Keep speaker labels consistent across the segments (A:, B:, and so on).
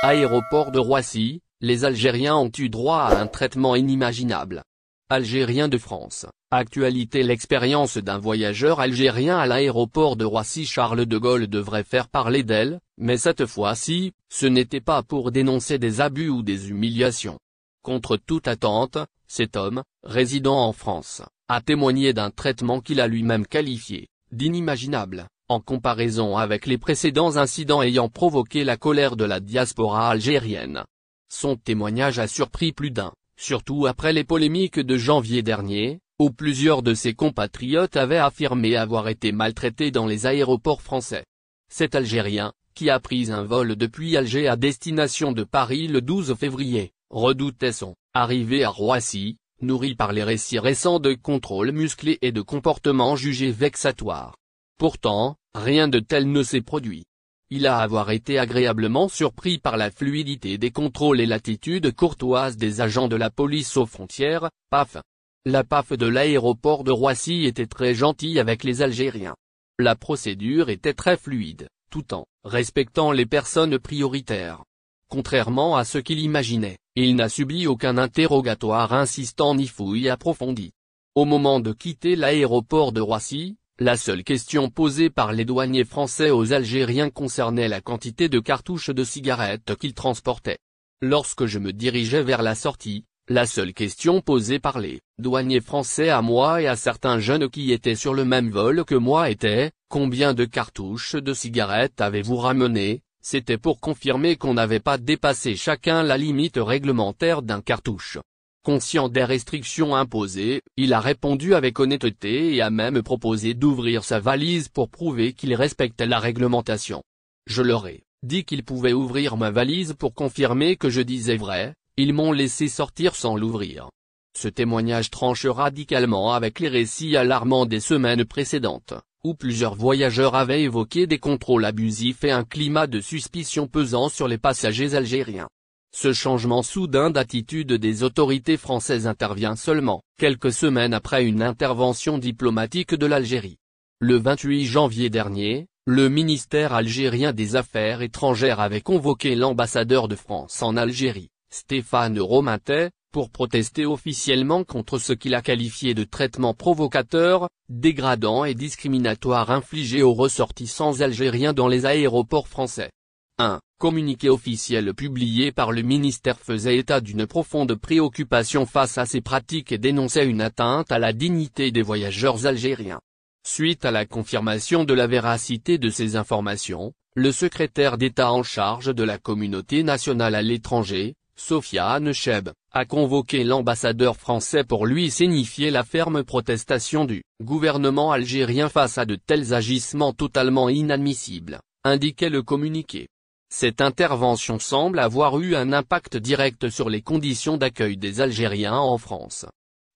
A: Aéroport de Roissy, les Algériens ont eu droit à un traitement inimaginable. Algériens de France, actualité. L'expérience d'un voyageur algérien à l'aéroport de Roissy-Charles de Gaulle devrait faire parler d'elle, mais cette fois-ci, ce n'était pas pour dénoncer des abus ou des humiliations. Contre toute attente, cet homme, résident en France, a témoigné d'un traitement qu'il a lui-même qualifié d'inimaginable, en comparaison avec les précédents incidents ayant provoqué la colère de la diaspora algérienne. Son témoignage a surpris plus d'un, surtout après les polémiques de janvier dernier, où plusieurs de ses compatriotes avaient affirmé avoir été maltraités dans les aéroports français. Cet Algérien, qui a pris un vol depuis Alger à destination de Paris le 12 février, redoutait son arrivée à Roissy, nourri par les récits récents de contrôles musclés et de comportements jugés vexatoires. Pourtant, rien de tel ne s'est produit. Il a avoir été agréablement surpris par la fluidité des contrôles et l'attitude courtoise des agents de la police aux frontières, PAF. La PAF de l'aéroport de Roissy était très gentille avec les Algériens. La procédure était très fluide, tout en respectant les personnes prioritaires. Contrairement à ce qu'il imaginait, il n'a subi aucun interrogatoire insistant ni fouille approfondie. Au moment de quitter l'aéroport de Roissy, la seule question posée par les douaniers français aux Algériens concernait la quantité de cartouches de cigarettes qu'ils transportaient. Lorsque je me dirigeais vers la sortie, la seule question posée par les douaniers français à moi et à certains jeunes qui étaient sur le même vol que moi était « Combien de cartouches de cigarettes avez-vous ramené ?» C'était pour confirmer qu'on n'avait pas dépassé chacun la limite réglementaire d'un cartouche. Conscient des restrictions imposées, il a répondu avec honnêteté et a même proposé d'ouvrir sa valise pour prouver qu'il respectait la réglementation. Je leur ai dit qu'ils pouvaient ouvrir ma valise pour confirmer que je disais vrai, ils m'ont laissé sortir sans l'ouvrir. Ce témoignage tranche radicalement avec les récits alarmants des semaines précédentes, où plusieurs voyageurs avaient évoqué des contrôles abusifs et un climat de suspicion pesant sur les passagers algériens. Ce changement soudain d'attitude des autorités françaises intervient seulement quelques semaines après une intervention diplomatique de l'Algérie. Le 28 janvier dernier, le ministère algérien des Affaires étrangères avait convoqué l'ambassadeur de France en Algérie, Stéphane Romantet, pour protester officiellement contre ce qu'il a qualifié de traitement provocateur, dégradant et discriminatoire infligé aux ressortissants algériens dans les aéroports français. Un communiqué officiel publié par le ministère faisait état d'une profonde préoccupation face à ces pratiques et dénonçait une atteinte à la dignité des voyageurs algériens. Suite à la confirmation de la véracité de ces informations, le secrétaire d'État en charge de la communauté nationale à l'étranger, Sofiane Cheb, a convoqué l'ambassadeur français pour lui signifier la ferme protestation du gouvernement algérien face à de tels agissements totalement inadmissibles, indiquait le communiqué. Cette intervention semble avoir eu un impact direct sur les conditions d'accueil des Algériens en France.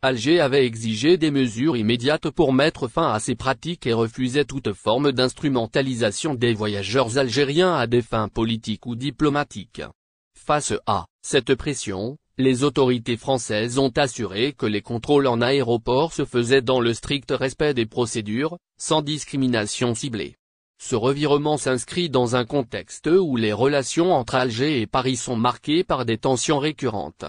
A: Alger avait exigé des mesures immédiates pour mettre fin à ces pratiques et refusait toute forme d'instrumentalisation des voyageurs algériens à des fins politiques ou diplomatiques. Face à cette pression, les autorités françaises ont assuré que les contrôles en aéroport se faisaient dans le strict respect des procédures, sans discrimination ciblée. Ce revirement s'inscrit dans un contexte où les relations entre Alger et Paris sont marquées par des tensions récurrentes.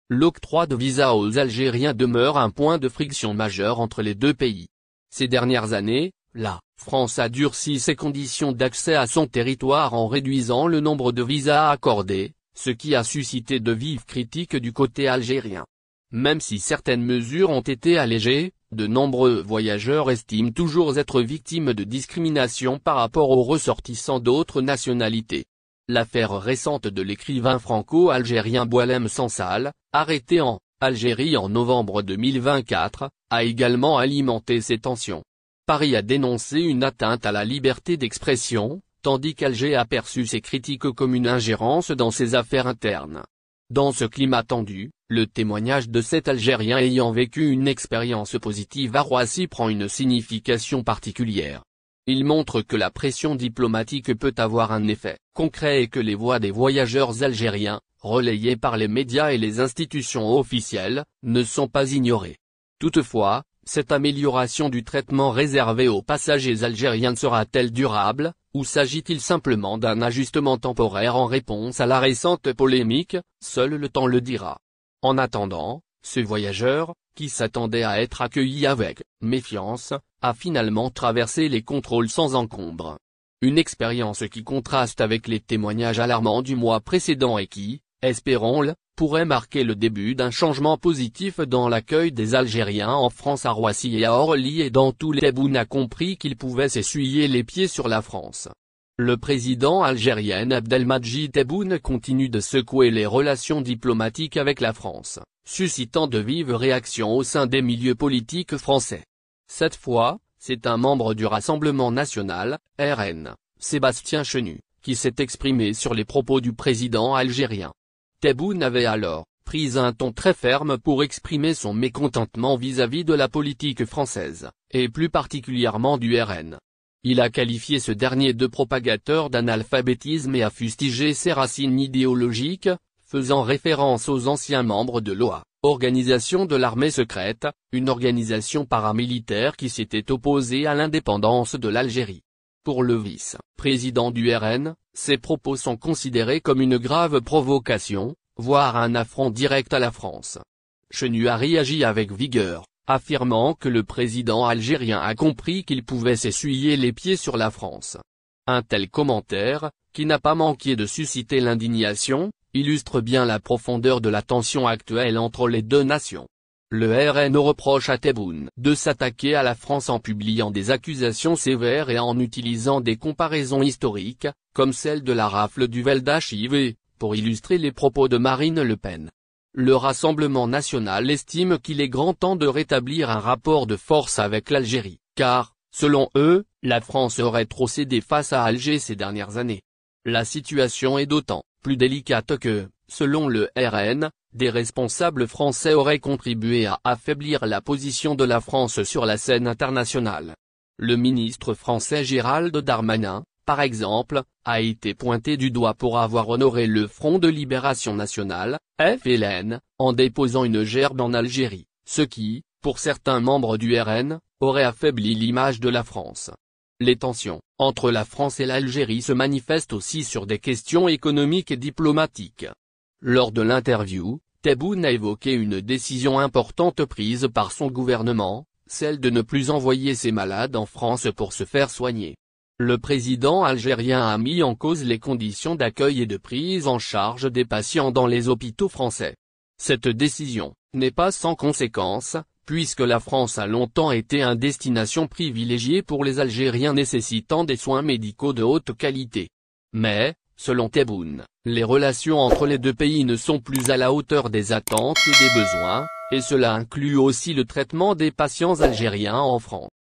A: L'octroi de visas aux Algériens demeure un point de friction majeur entre les deux pays. Ces dernières années, la France a durci ses conditions d'accès à son territoire en réduisant le nombre de visas accordés, ce qui a suscité de vives critiques du côté algérien. Même si certaines mesures ont été allégées, de nombreux voyageurs estiment toujours être victimes de discrimination par rapport aux ressortissants d'autres nationalités. L'affaire récente de l'écrivain franco-algérien Boualem Sansal, arrêté en Algérie en novembre 2024, a également alimenté ces tensions. Paris a dénoncé une atteinte à la liberté d'expression, tandis qu'Alger a perçu ces critiques comme une ingérence dans ses affaires internes. Dans ce climat tendu, le témoignage de cet Algérien ayant vécu une expérience positive à Roissy prend une signification particulière. Il montre que la pression diplomatique peut avoir un effet concret et que les voix des voyageurs algériens, relayées par les médias et les institutions officielles, ne sont pas ignorées. Toutefois, cette amélioration du traitement réservé aux passagers algériens sera-t-elle durable ? Ou s'agit-il simplement d'un ajustement temporaire en réponse à la récente polémique? Seul le temps le dira. En attendant, ce voyageur, qui s'attendait à être accueilli avec méfiance, a finalement traversé les contrôles sans encombre. Une expérience qui contraste avec les témoignages alarmants du mois précédent et qui, espérons-le, pourrait marquer le début d'un changement positif dans l'accueil des Algériens en France à Roissy et à Orly et dans tous les. Tebboune a compris qu'il pouvait s'essuyer les pieds sur la France. Le président algérien Abdelmadjid Tebboune continue de secouer les relations diplomatiques avec la France, suscitant de vives réactions au sein des milieux politiques français. Cette fois, c'est un membre du Rassemblement national, RN, Sébastien Chenu, qui s'est exprimé sur les propos du président algérien. Tebboune avait alors pris un ton très ferme pour exprimer son mécontentement vis-à-vis de la politique française, et plus particulièrement du RN. Il a qualifié ce dernier de propagateur d'analphabétisme et a fustigé ses racines idéologiques, faisant référence aux anciens membres de l'OA, organisation de l'armée secrète, une organisation paramilitaire qui s'était opposée à l'indépendance de l'Algérie. Pour le vice-président du RN, ces propos sont considérés comme une grave provocation, voire un affront direct à la France. Chenu a réagi avec vigueur, affirmant que le président algérien a compris qu'il pouvait s'essuyer les pieds sur la France. Un tel commentaire, qui n'a pas manqué de susciter l'indignation, illustre bien la profondeur de la tension actuelle entre les deux nations. Le RN reproche à Tebboune de s'attaquer à la France en publiant des accusations sévères et en utilisant des comparaisons historiques, comme celle de la rafle du Vel d'Achive, pour illustrer les propos de Marine Le Pen. Le Rassemblement national estime qu'il est grand temps de rétablir un rapport de force avec l'Algérie, car, selon eux, la France aurait trop cédé face à Alger ces dernières années. La situation est d'autant plus délicate que, selon le RN, des responsables français auraient contribué à affaiblir la position de la France sur la scène internationale. Le ministre français Gérald Darmanin, par exemple, a été pointé du doigt pour avoir honoré le Front de Libération Nationale, FLN, en déposant une gerbe en Algérie, ce qui, pour certains membres du RN, aurait affaibli l'image de la France. Les tensions entre la France et l'Algérie se manifestent aussi sur des questions économiques et diplomatiques. Lors de l'interview, Tebboune a évoqué une décision importante prise par son gouvernement, celle de ne plus envoyer ses malades en France pour se faire soigner. Le président algérien a mis en cause les conditions d'accueil et de prise en charge des patients dans les hôpitaux français. Cette décision n'est pas sans conséquence, puisque la France a longtemps été une destination privilégiée pour les Algériens nécessitant des soins médicaux de haute qualité. Mais, selon Tebboune, les relations entre les deux pays ne sont plus à la hauteur des attentes et des besoins, et cela inclut aussi le traitement des patients algériens en France.